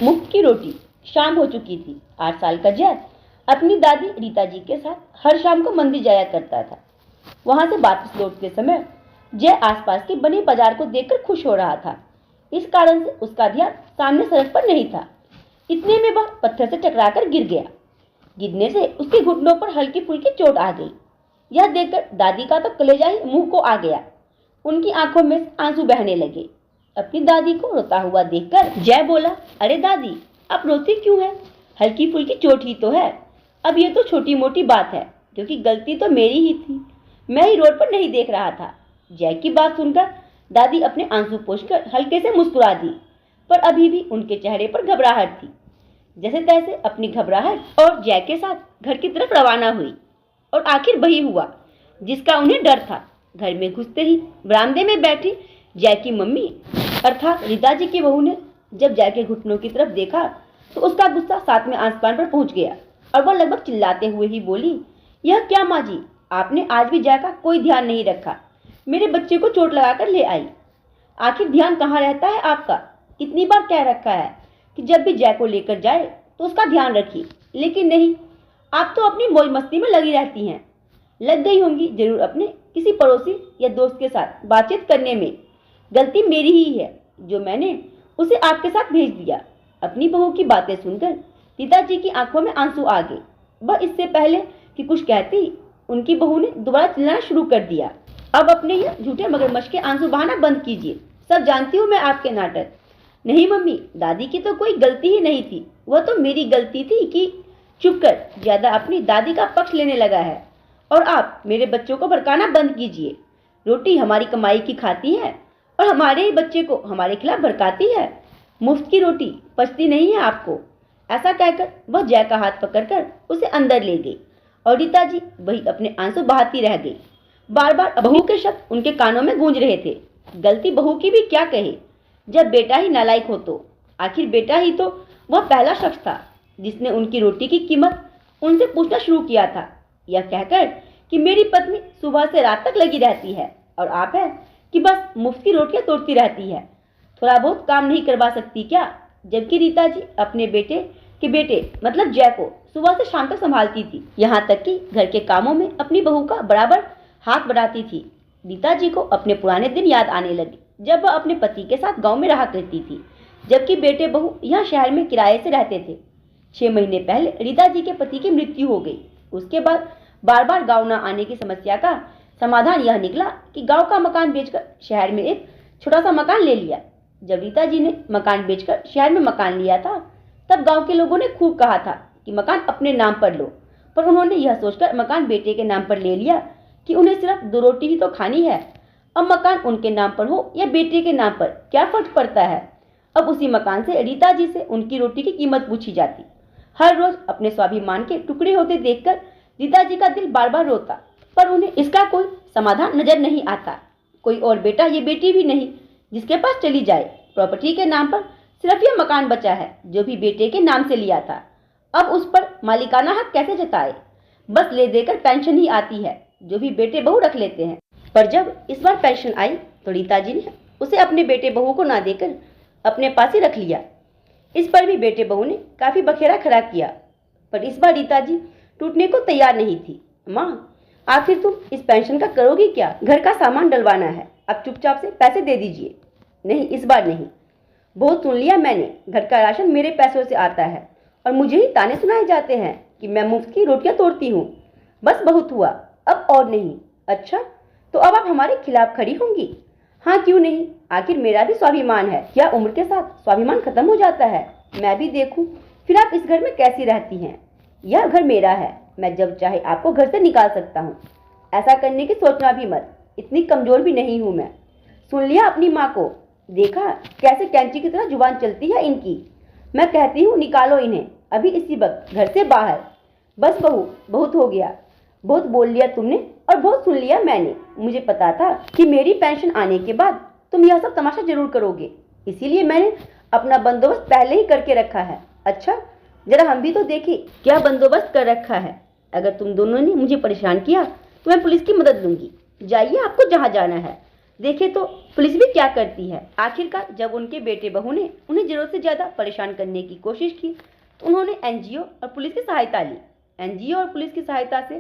मुफ्त की रोटी। शाम हो चुकी थी। 8 साल का जय अपनी दादी रीता जी के साथ हर शाम को मंदिर जाया करता था। वहां से वापस लौटते समय जय आसपास के बने बाजार को देखकर खुश हो रहा था। इस कारण से उसका ध्यान सामने सड़क पर नहीं था। इतने में वह पत्थर से टकराकर गिर गया। गिरने से उसके घुटनों पर हल्की फुल्की चोट आ गई। यह देखकर दादी का तो कलेजा ही मुंह को आ गया। उनकी आंखों में से आंसू बहने लगे। अपनी दादी को रोता हुआ देखकर जय बोला, अरे दादी, आप रोती क्यों है? हल्की फुल्की चोट ही तो है। अब ये तो छोटी मोटी बात है, क्योंकि गलती तो मेरी ही थी। मैं ही रोड पर नहीं देख रहा था। जय की बात सुनकर दादी अपने आंसू पोंछकर हल्के से मुस्कुरा दी, पर अभी भी उनके चेहरे पर घबराहट थी। जैसे तैसे अपनी घबराहट और जय के साथ घर की तरफ रवाना हुई। और आखिर वही हुआ जिसका उन्हें डर था। घर में घुसते ही बरामदे में बैठी जय की मम्मी अर्थात रीता जी की बहू ने जब जय के घुटनों की तरफ देखा तो उसका गुस्सा साथ में आसमान पर पहुंच गया और वह लगभग चिल्लाते हुए ही बोली, यह क्या माँ जी, आपने आज भी जय का कोई ध्यान नहीं रखा। मेरे बच्चे को चोट लगाकर ले आई। आखिर ध्यान कहाँ रहता है आपका? कितनी बार कह रखा है कि जब भी जय को लेकर जाए तो उसका ध्यान रखिए, लेकिन नहीं, आप तो अपनी मौज मस्ती में लगी रहती हैं। लग गई होंगी जरूर अपने किसी पड़ोसी या दोस्त के साथ बातचीत करने में। गलती मेरी ही है जो मैंने उसे आपके साथ भेज दिया। अपनी बहू की बातें सुनकर पिताजी की आंखों में आंसू आ गए। वह इससे पहले कि कुछ कहती उनकी बहू ने दोबारा चिल्लाना शुरू कर दिया, अब अपने ये झूठे मगरमच्छ के आंसू बहाना बंद कीजिए। सब जानती हूँ मैं आपके नाटक। नहीं मम्मी, दादी की तो कोई गलती ही नहीं थी। वह तो मेरी गलती थी कि चुप कर ज्यादा अपनी दादी का पक्ष लेने लगा है। और आप मेरे बच्चों को भड़काना बंद कीजिए। रोटी हमारी कमाई की खाती है और हमारे ही बच्चे को हमारे खिलाफ भड़काती है। मुफ्त की रोटी पचती नहीं है आपको। ऐसा कहकर वह जय का हाथ पकड़कर उसे अंदर ले गई और रीता जी वही अपने आंसू बहाती रह गई। बार बार बहू के शब्द उनके कानों में गूंज रहे थे। गलती बहू की भी क्या कहे, जब बेटा ही नालायक हो तो। आखिर बेटा ही तो वह पहला शख्स था जिसने उनकी रोटी की कीमत उनसे पूछना शुरू किया था, यह कहकर कि मेरी पत्नी सुबह से रात तक लगी रहती है और आप है कि बस मुफ्त की रोटियां तोड़ती रहती है। थोड़ा बहुत काम नहीं करवा सकती क्या? जबकि रीता जी अपने बेटे मतलब जय को सुबह से शाम तक संभालती थी। यहाँ तक कि घर के कामों में अपनी बहू का बराबर हाथ बढ़ाती थी। रीता जी को अपने पुराने दिन याद आने लगे जब वह अपने पति के साथ गांव में रहा करती थी, जबकि बेटे बहू यहाँ शहर में किराए से रहते थे। 6 महीने पहले रीता जी के पति की मृत्यु हो गई। उसके बाद बार बार गांव न आने की समस्या का समाधान यह निकला कि गांव का मकान बेचकर शहर में एक छोटा सा मकान ले लिया। जब रीता जी ने मकान बेचकर शहर में मकान लिया था तब गांव के लोगों ने खूब कहा था कि मकान अपने नाम पर लो, पर उन्होंने यह सोचकर मकान बेटे के नाम पर ले लिया कि उन्हें सिर्फ 2 रोटी ही तो खानी है। अब मकान उनके नाम पर हो या बेटे के नाम पर क्या फर्क पड़ता है। अब उसी मकान से रीता जी से उनकी रोटी की कीमत पूछी जाती। हर रोज अपने स्वाभिमान के टुकड़े होते देखकर रीता जी का दिल बार बार रोता, पर उन्हें इसका कोई समाधान नजर नहीं आता। कोई और बेटा ये बेटी भी नहीं जिसके पास चली जाए। प्रॉपर्टी के नाम पर सिर्फ यह मकान बचा है जो भी बेटे के नाम से लिया था। अब उस पर मालिकाना हक कैसे जताए? बस ले देकर पेंशन ही आती है जो भी बेटे बहू रख लेते हैं। पर जब इस बार पेंशन आई तो रीता जी ने उसे अपने बेटे बहू को ना देकर अपने पास ही रख लिया। इस पर भी बेटे बहू ने काफी बखेड़ा खड़ा किया, पर इस बार रीता जी टूटने को तैयार नहीं थी। माँ, आखिर तुम इस पेंशन का करोगी क्या? घर का सामान डलवाना है, अब चुपचाप से पैसे दे दीजिए। नहीं, इस बार नहीं। बहुत सुन लिया मैंने, घर का राशन मेरे पैसों से आता है और मुझे ही ताने सुनाए जाते हैं कि मैं मुफ्त की रोटियां तोड़ती हूँ। बस बहुत हुआ, अब और नहीं। अच्छा, तो अब आप हमारे खिलाफ खड़ी होंगी? हाँ, क्यों नहीं, आखिर मेरा भी स्वाभिमान है। क्या उम्र के साथ स्वाभिमान खत्म हो जाता है? मैं भी देखूं फिर आप इस घर में कैसी रहती हैं। यह घर मेरा है, मैं जब चाहे आपको घर से निकाल सकता हूँ। ऐसा करने की सोचना भी मत, इतनी कमजोर भी नहीं हूँ मैं। सुन लिया अपनी माँ को? देखा कैसे कैंची की तरह जुबान चलती है इनकी। मैं कहती हूँ निकालो इन्हें अभी इसी वक्त घर से बाहर। बस बहू, बहुत हो गया। बहुत बोल लिया तुमने और बहुत सुन लिया मैंने। मुझे पता था कि मेरी पेंशन आने के बाद तुम यह सब तमाशा जरूर करोगे, इसीलिए मैंने अपना बंदोबस्त पहले ही करके रखा है। अच्छा, जरा हम भी तो देखें क्या बंदोबस्त कर रखा है। अगर तुम दोनों ने मुझे परेशान किया तो मैं पुलिस की मदद लूंगी। जाइए, आपको जहाँ जाना है। देखें तो पुलिस भी क्या करती है। आखिरकार जब उनके बेटे बहू ने उन्हें जरूरत से ज्यादा परेशान करने की कोशिश की तो उन्होंने एनजीओ और पुलिस की सहायता ली। एनजीओ और पुलिस की सहायता से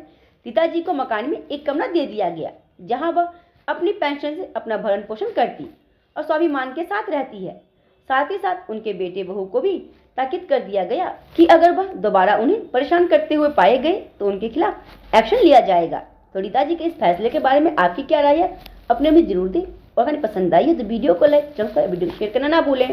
रीता जी को मकान में एक कमरा दे दिया गया, जहां वह अपनी पेंशन से अपना भरण पोषण करती और स्वाभिमान के साथ रहती है। साथ ही साथ उनके बेटे बहू को भी ताकीद कर दिया गया कि अगर वह दोबारा उन्हें परेशान करते हुए पाए गए तो उनके खिलाफ एक्शन लिया जाएगा। तो रीता जी के इस फैसले के बारे में आपकी क्या राय है, अपने में जरूर दें। और अगर पसंद आई हो तो वीडियो को लाइक, वीडियो शेयर करना ना भूलें।